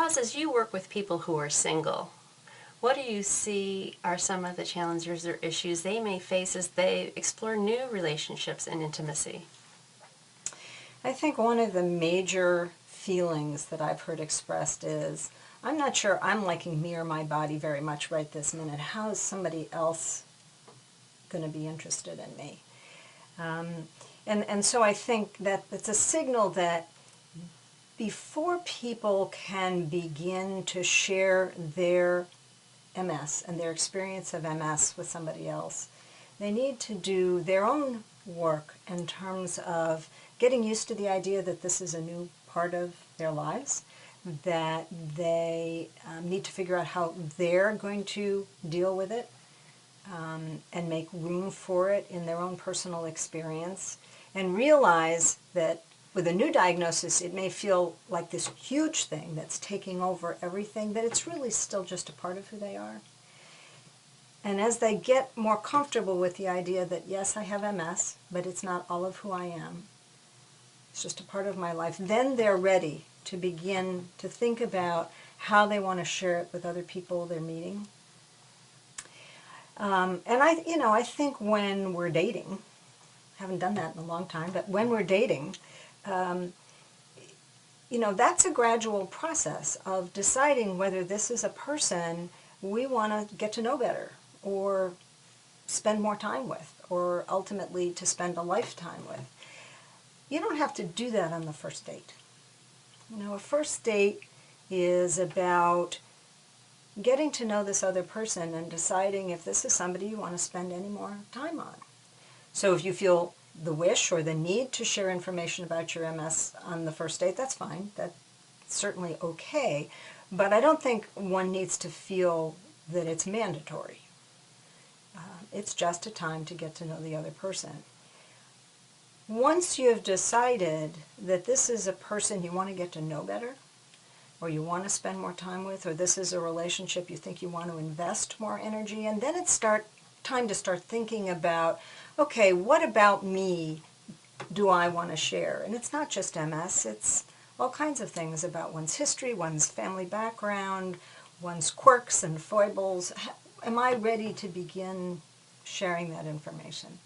Roz, as you work with people who are single, what do you see are some of the challenges or issues they may face as they explore new relationships and intimacy? I think one of the major feelings that I've heard expressed is, I'm not sure I'm liking me or my body very much right this minute. How is somebody else going to be interested in me? And so I think that it's a signal that before people can begin to share their MS and their experience of MS with somebody else, they need to do their own work in terms of getting used to the idea that this is a new part of their lives, that they need to figure out how they're going to deal with it, and make room for it in their own personal experience, and realize that with a new diagnosis it may feel like this huge thing that's taking over everything, that it's really still just a part of who they are. And as they get more comfortable with the idea that, yes, I have MS, but it's not all of who I am, it's just a part of my life, then they're ready to begin to think about how they want to share it with other people they're meeting. And I think when we're dating, haven't done that in a long time, but when we're dating, that's a gradual process of deciding whether this is a person we want to get to know better, or spend more time with, or ultimately to spend a lifetime with. You don't have to do that on the first date. A first date is about getting to know this other person and deciding if this is somebody you want to spend any more time on. So if you feel the wish or the need to share information about your MS on the first date, that's fine. That's certainly okay. But I don't think one needs to feel that it's mandatory. It's just a time to get to know the other person. Once you have decided that this is a person you want to get to know better, or you want to spend more time with, or this is a relationship you think you want to invest more energy in, then it's time to start thinking about, okay, what about me do I want to share? And it's not just MS, it's all kinds of things about one's history, one's family background, one's quirks and foibles. Am I ready to begin sharing that information?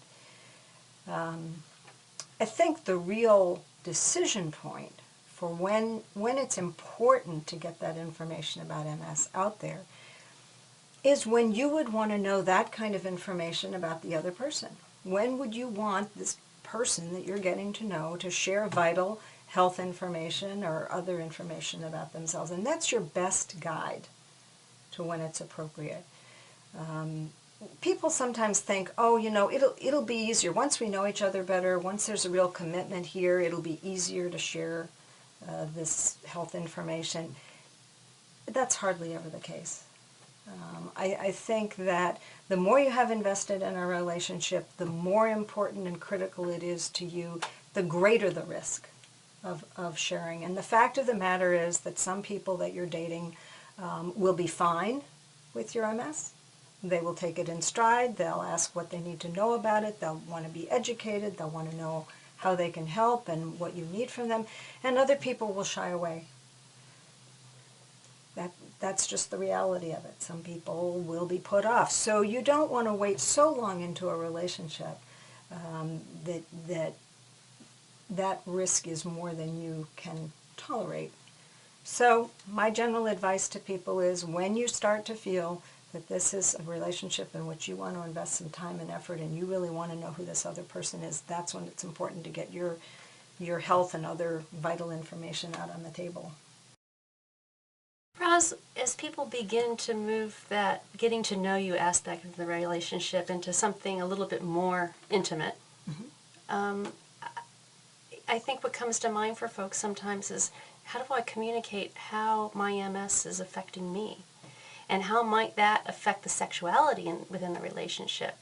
I think the real decision point for when it's important to get that information about MS out there is when you would want to know that kind of information about the other person. When would you want this person that you're getting to know to share vital health information or other information about themselves? And that's your best guide to when it's appropriate. People sometimes think, oh, it'll be easier. Once we know each other better, once there's a real commitment here, it'll be easier to share this health information. That's hardly ever the case. I think that the more you have invested in a relationship, the more important and critical it is to you, the greater the risk of sharing. And the fact of the matter is that some people that you're dating will be fine with your MS. They will take it in stride. They'll ask what they need to know about it. They'll want to be educated. They'll want to know how they can help and what you need from them. And other people will shy away. That's just the reality of it. Some people will be put off. So you don't want to wait so long into a relationship that risk is more than you can tolerate. So my general advice to people is, when you start to feel that this is a relationship in which you want to invest some time and effort and you really want to know who this other person is, that's when it's important to get your health and other vital information out on the table. Roz, as people begin to move that getting to know you aspect of the relationship into something a little bit more intimate, I think what comes to mind for folks sometimes is, how do I communicate how my MS is affecting me? And how might that affect the sexuality within the relationship?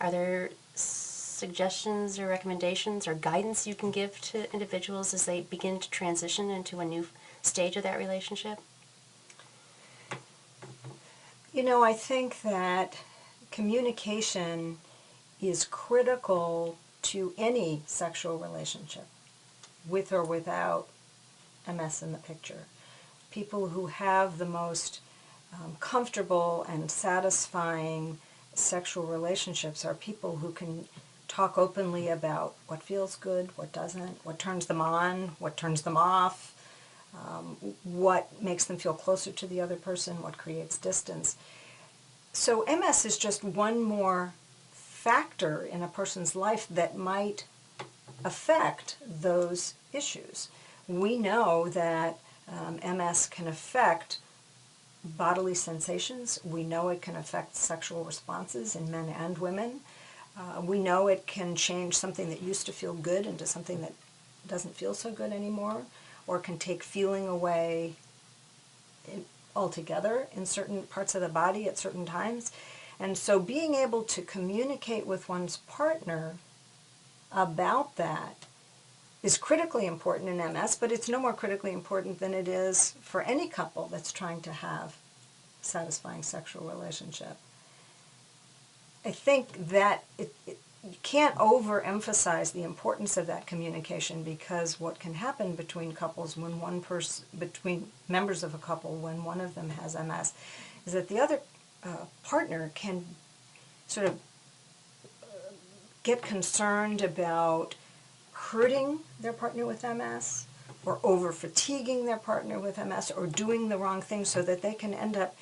Are there suggestions or recommendations or guidance you can give to individuals as they begin to transition into a new stage of that relationship? I think that communication is critical to any sexual relationship, with or without MS in the picture. people who have the most comfortable and satisfying sexual relationships are people who can talk openly about what feels good, what doesn't, what turns them on, what turns them off, what makes them feel closer to the other person, what creates distance. So MS is just one more factor in a person's life that might affect those issues. We know that MS can affect bodily sensations. We know it can affect sexual responses in men and women. We know it can change something that used to feel good into something that doesn't feel so good anymore, or can take feeling away altogether in certain parts of the body at certain times. And so being able to communicate with one's partner about that is critically important in MS, but it's no more critically important than it is for any couple that's trying to have a satisfying sexual relationship. I think that you can't overemphasize the importance of that communication, because what can happen between couples when between members of a couple when one of them has MS is that the other partner can sort of get concerned about hurting their partner with MS, or over fatiguing their partner with MS, or doing the wrong thing, so that they can end up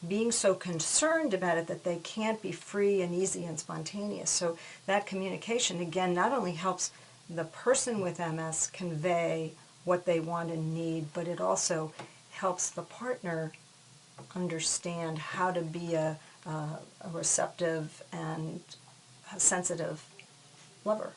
being so concerned about it that they can't be free and easy and spontaneous. So that communication, again, not only helps the person with MS convey what they want and need, but it also helps the partner understand how to be a receptive and a sensitive lover.